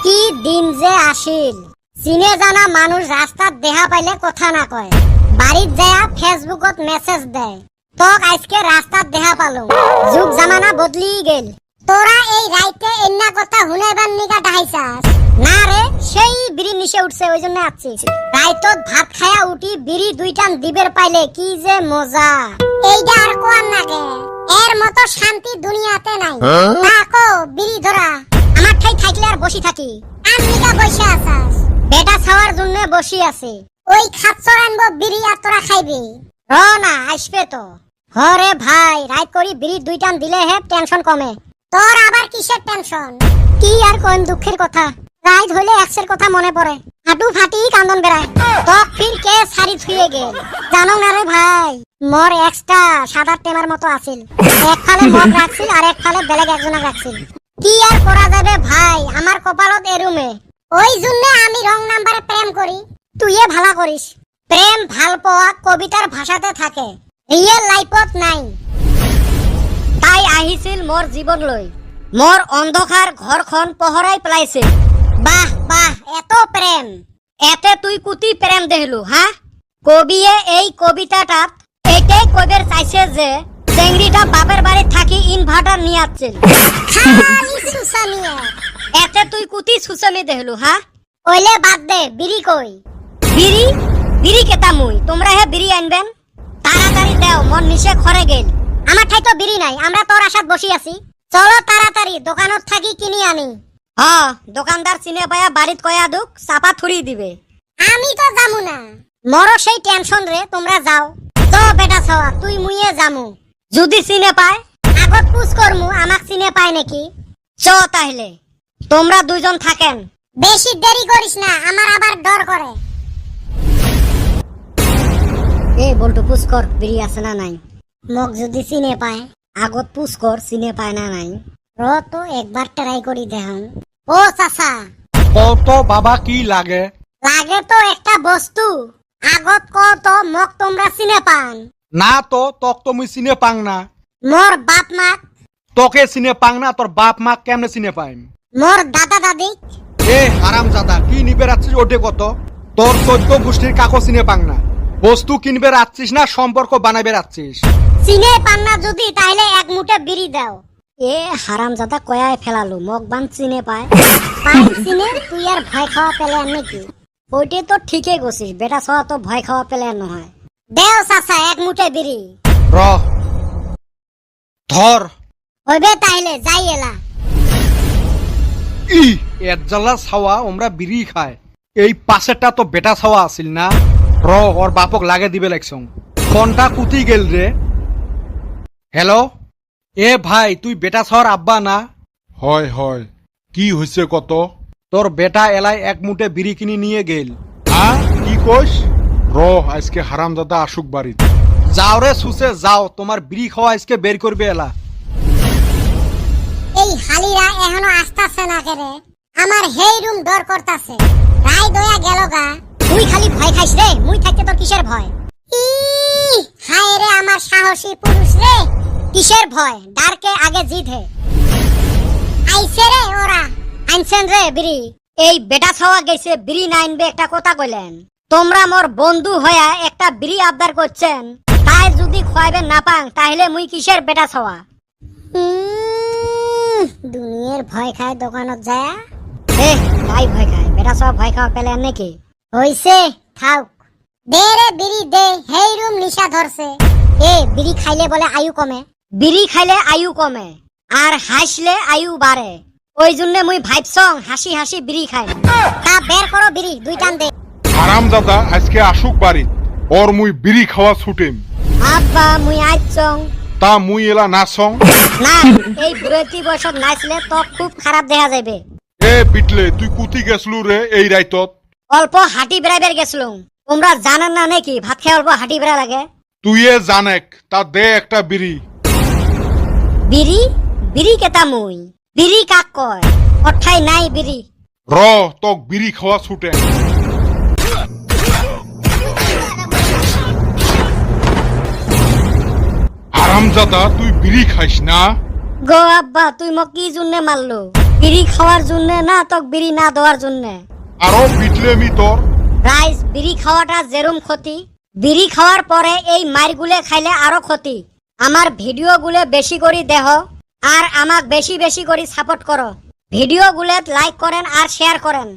কি দিন যে আসিল, চিনে জানা মানুষ রাস্তাত দেখা পাইলে কথা না কয়, বাড়িত যায় ফেসবুকত মেসেজ দেয়, তোক আজকে রাস্তাত দেখা পালো। যুগ জামানা বদলি গেল। তোরা এই রাইতে এন্না কথা হুনাইবার নিকা ডাইছাস না রে? সেই বিড়ি নিচে উঠছে, ওই জন্য আছিস। রাইতত ভাত খায়া উঠি বিড়ি দুইটান দিবের পাইলে কি যে মজা। এইটা আর কোয়ার নাগে, এর মতো শান্তি দুনিয়াতে নাই। তাকো বিড়ি ধরা আমার ঠাই থাকলে আর বসি থাকি। আমিকা বসে আছাস, বেটা ছাওয়ার জন্য বসি আছে। ওই খাচ্চর আনবো বিড়ি আর তোরা খাইবি। র না, আসবে তো। হরে ভাই, রাত করি বিড়ি দুইটান দিলে হে টেনশন কমে। তোর আবার কিসের টেনশন? কি আর কোন দুঃখের কথা, রাত হইলে এক্সের কথা মনে পড়ে, হাঁটু ফাটি কান্দন বেড়ায়। তক ফির কে সারি ছুঁয়ে গেল জানো না রে ভাই? মোর এক্সটা সাদা টেমার মতো আছিল, এক ফালে মদ রাখছিল আর এক ফালে বেলেগ একজনক রাখছিল। কি আর করা যাবে ভাই, আমার কপালত এরুমে। ওই জন্য আমি রং নাম্বারে প্রেম করি। তুইয়ে ভালা করিস। প্রেম ভাল পাওয়া কবিতার ভাষাতে থাকে, রিয়েল লাইফত নাই। তাই আহিছিল মোর জীবন লৈ, মোর অন্ধকার ঘরখন পহরাই পেলাইছে। বাহ বাহ, এত প্রেম, এতে তুই কুতি প্রেম দেহলু? হ্যাঁ, কবিয়ে এই কবিতাটাত এইটাই কবির চাইছে যে চেংড়িটা বাপের বাড়ি থাকি ইনভার্টার নিয়ে আসছিল। এতে তুই কুতি সুসামি দেহলু? হ্যাঁ, ওইলে বাদ দে, বিড়ি কই? বিড়ি বিড়ি কেতা মুই, তোমরা হে বিড়ি আনবেন? তাড়াতাড়ি দেও, মন নিচে খরে গেল। আমার ঠাই তো বিড়ি নাই, আমরা তোর আশাত বসি আছি। চলো তাড়াতাড়ি দোকানত থাকি কিনি আনি। হ্যাঁ, দোকানদার চিনে পায়া বাড়িত কয়া দুক চাপা থুরি দিবে। আমি তো যামু না, মরো সেই টেনশন রে। তোমরা যাও তো বেটা ছাওয়া, তুই মুইয়ে যামু। যদি চিনে পায় আগত পুছ করমু, আমাক চিনে পায় নাকি। চ তাহলে তোমরা দুইজন থাকেন। বেশি দেরি করিস না, আমার আবার ডর করে। এ বলটু, পুছ কর, বিড়ি আছে না নাই। মোক যদি চিনে পায় আগত পুছ কর, চিনে পায় না নাই। র তো একবার ট্রাই করি দেখাম। ও চাচা, কত বাবা কি লাগে? লাগে তো একটা বস্তু, আগত কত মোক তোমরা চিনে পান না তো, তক তো মুই চিনে পাং না। মোর বাপ মাক, তোকে চিনে পাং না, তোর বাপ মা কেমনে চিনে পাইম? মোর দাদা দাদিক। এ হারাম জাদা, কি নিবে রাখছিস ওটে কত? তোর 14 গোষ্ঠীর কাকো চিনে পাং না। বস্তু কিনবে রাখছিস না সম্পর্ক বানাবে রাখছিস? চিনে পান না যদি, তাহলে এক মুঠে বিড়ি দাও। এ হারাম জাদা কয়ায় ফেলালু, মোক বান চিনে পায়। পাই চিনে, তুই আর ভয় খাওয়া পেলে নাকি? ওইটে তো ঠিকই গছিস, বেটা ছাওয়া তো ভয় খাওয়া পেলে নহয়। দেও চাচা এক মুঠে বিড়ি। র ধর। হইবে তাইলে, যাই এলা। ই এর জ্বালা ছাওয়া ওমরা বিড়ি খায়। এই পাশেরটা তো বেটা ছাওয়া আছিল না। র ওর বাপক লাগে দিবে লাগছং। ফোনটা কুতি গেল রে। হ্যালো, এ ভাই, তুই বেটা ছাওয়ার আব্বা না? হয় হয়, কি হয়েছে কত? তোর বেটা এলাই এক মুঠে বিড়ি কিনে নিয়ে গেল। হ্যাঁ, কি কইস? র আজকে হারামজাদা আসুক বাড়িত। যাও রে সুসে যাও, তোমার বিড়ি খাওয়া আজকে বের করবে এলা। এই হালিরা এখনো আসতাছে না কেরে? আমার হেই রুম ডর করতাছে। রাই দয়া গেল গা। তুই খালি ভয় খাইস রে, মুই থাকতে তোর কিসের ভয়? হায় রে আমার সাহসী পুরুষ রে। কিসের ভয়? ডারকে আগে জিত হে। আইছে রে ওরা, আনছেন রে বিড়ি। এই বেটা ছাওয়া গেছে বিড়ি না আনবে একটা কথা কইলেন। তোমরা মোর বন্ধু হয়া একটা বিড়ি আবদার করছেন, তাই যদি খোয়াবে না পাং তাহলে মুই কিসের বেটা ছাওয়া? দুনিয়ার ভয় খায় দোকানত যায়। তাই ভয় খায়, বেটা ছাওয়া ভয় খাওয়া পেলে নাকি? হইছে, থাক। দে রে বিড়ি দে, হেই রুম নিশা ধরছে। এ বিড়ি খাইলে বলে আয়ু কমে। বিড়ি খাইলে আয়ু কমে আর হাসলে আয়ু বাড়ে। ওই জন্য মুই ভাবছং হাসি হাসি বিড়ি খাই। তা বের করো বিড়ি, দুই টান দে। হারামজাদা আজকে আসুক বাড়িত, ওর মুই বিড়ি খাওয়া ছুটিম। আব্বা মুই আইছং। তা মুই এলা নাচং না, এই বুড়তি বয়সত নাচলে তো খুব খারাপ দেখা যাবে। এ বিটলে, তুই কুতি গেছলু রে এই রাইতত? অল্প হাঁটি বেড়াইবার গেছিলাম। তোমরা জানেন না নাকি ভাত খেয়ে অল্প হাঁটি বেড়া লাগে? তুইয়ে জানেক, তা দে একটা বিড়ি। বিড়ি বিড়ি কেতা মুই? বিড়ি কাক কয়? অঠাই নাই বিড়ি। র তক বিড়ি খাওয়া ছুটে। হারামজাদা, তুই বিড়ি খাইস না? গো আব্বা, তুই মোক কি জন্য মারলো? বিড়ি খাওয়ার জন্য না তোক বিড়ি না দেওয়ার জন্য? আরো পিটলেমি তোর। রাইস, বিড়ি খাওয়াটা যেরম ক্ষতি, বিড়ি খাওয়ার পরে এই মাইরগুলো খাইলে আরো ক্ষতি। আমার ভিডিওগুলো বেশি করে দেহ আর আমাক বেশি বেশি করে সাপোর্ট করো। ভিডিওগুলো লাইক করেন আর শেয়ার করেন।